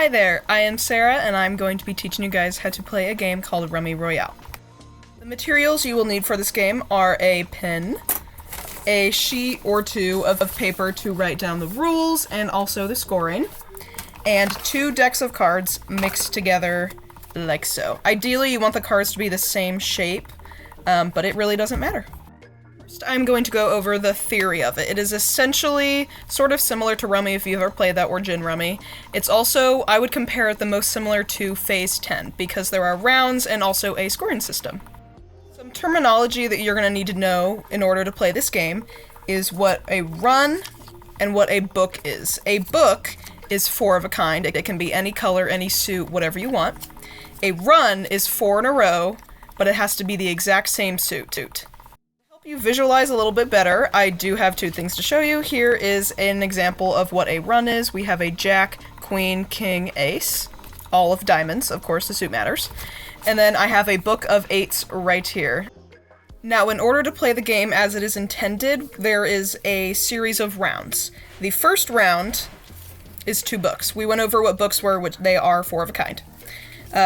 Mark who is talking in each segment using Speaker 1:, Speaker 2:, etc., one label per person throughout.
Speaker 1: Hi there, I am Sarah and I'm going to be teaching you guys how to play a game called Rummy Royale. The materials you will need for this game are a pen, a sheet or two of paper to write down the rules and also the scoring, and 2 decks of cards mixed together like so. Ideally, you want the cards to be the same shape, but it really doesn't matter. First, I'm going to go over the theory of it. It is essentially sort of similar to Rummy if you've ever played that, or Gin Rummy. It's also, I would compare it the most similar to Phase 10, because there are rounds and also a scoring system. Some terminology that you're going to need to know in order to play this game is what a run and what a book is. A book is 4 of a kind. It can be any color, any suit, whatever you want. A run is 4 in a row, but it has to be the exact same suit. To help you visualize a little bit better, I do have 2 things to show you. Here is an example of what a run is. We have a jack, queen, king, ace, all of diamonds. Of course, the suit matters. And then I have a book of 8s right here. Now, in order to play the game as it is intended, there is a series of rounds. The first round is 2 books. We went over what books were, which they are 4 of a kind.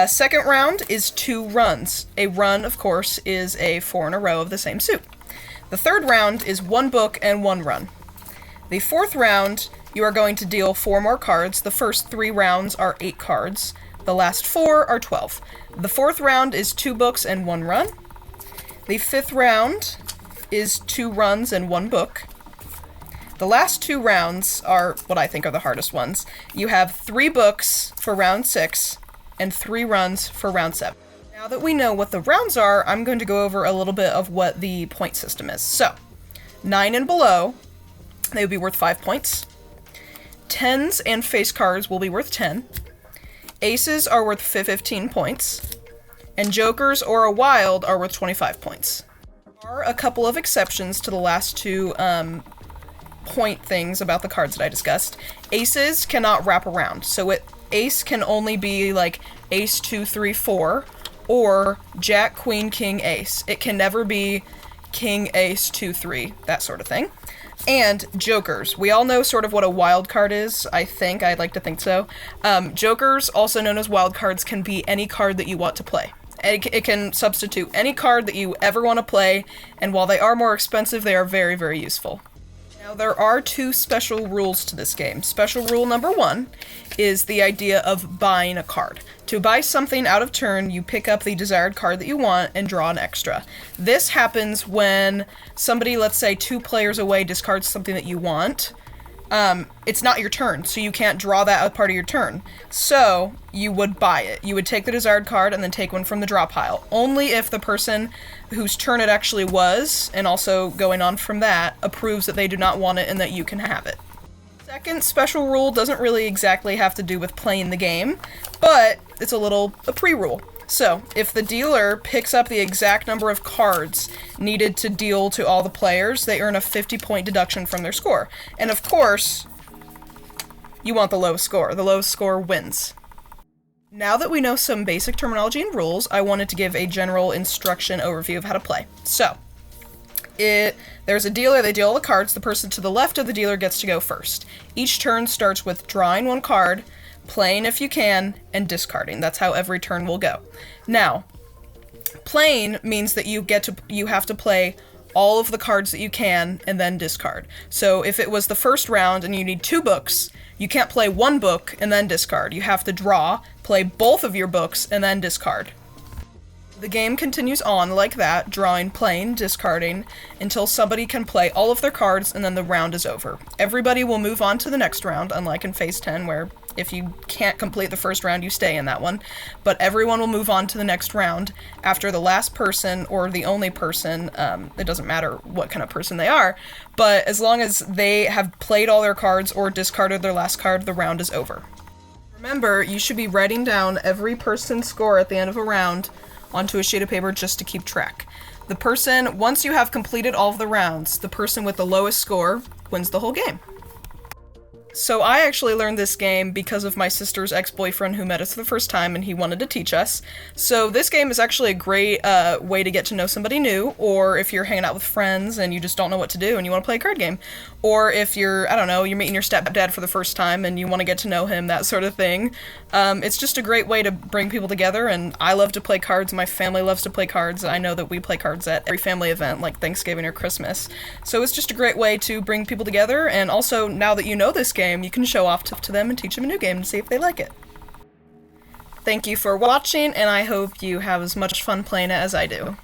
Speaker 1: Second round is 2 runs. A run, of course, is a 4 in a row of the same suit. The third round is 1 book and 1 run. The fourth round, you are going to deal 4 more cards. The first 3 rounds are 8 cards. The last 4 are 12. The fourth round is 2 books and 1 run. The fifth round is 2 runs and 1 book. The last 2 rounds are what I think are the hardest ones. You have 3 books for round 6 and 3 runs for round 7. Now that we know what the rounds are, I'm going to go over a little bit of what the point system is. So, 9 and below, they would be worth 5 points. 10s and face cards will be worth 10. Aces are worth 15 points. And jokers or a wild are worth 25 points. There are a couple of exceptions to the last 2 point things about the cards that I discussed. Aces cannot wrap around, so ace can only be like ace 2, 3, 4, or jack, queen, king, ace. It can never be king, ace, 2, 3, that sort of thing. And jokers. We all know sort of what a wild card is, I think. I'd like to think so. Jokers, also known as wild cards, can be any card that you want to play. It can substitute any card that you ever want to play, and while they are more expensive, they are very, very useful. Now, there are 2 special rules to this game. Special rule number 1 is the idea of buying a card. To buy something out of turn, you pick up the desired card that you want and draw an extra. This happens when somebody, let's say 2 players away, discards something that you want. It's not your turn, so you can't draw that as part of your turn. So, you would buy it. You would take the desired card and then take one from the draw pile. Only if the person whose turn it actually was, and also going on from that, approves that they do not want it and that you can have it. Second special rule doesn't really exactly have to do with playing the game, but it's a pre-rule. So, if the dealer picks up the exact number of cards needed to deal to all the players, they earn a 50-point deduction from their score. And of course, you want the lowest score. The lowest score wins. Now that we know some basic terminology and rules, I wanted to give a general instruction overview of how to play. So, there's a dealer, they deal all the cards, the person to the left of the dealer gets to go first. Each turn starts with drawing 1 card, playing if you can, and discarding. That's how every turn will go. Now, playing means that you have to play all of the cards that you can and then discard. So if it was the first round and you need 2 books, you can't play 1 book and then discard. You have to draw, play both of your books, and then discard. The game continues on like that, drawing, playing, discarding, until somebody can play all of their cards and then the round is over. Everybody will move on to the next round, unlike in Phase 10, where if you can't complete the first round, you stay in that one. But everyone will move on to the next round after the last person, or the only person, it doesn't matter what kind of person they are, but as long as they have played all their cards or discarded their last card, the round is over. Remember, you should be writing down every person's score at the end of a round onto a sheet of paper just to keep track. Once you have completed all of the rounds, the person with the lowest score wins the whole game. So I actually learned this game because of my sister's ex-boyfriend who met us for the first time and he wanted to teach us. So this game is actually a great way to get to know somebody new, or if you're hanging out with friends and you just don't know what to do and you want to play a card game. Or if you're, I don't know, you're meeting your stepdad for the first time and you want to get to know him, that sort of thing. It's just a great way to bring people together, and I love to play cards, my family loves to play cards. I know that we play cards at every family event like Thanksgiving or Christmas. So it's just a great way to bring people together, and also now that you know this game, you can show off to them and teach them a new game and see if they like it. Thank you for watching, and I hope you have as much fun playing it as I do.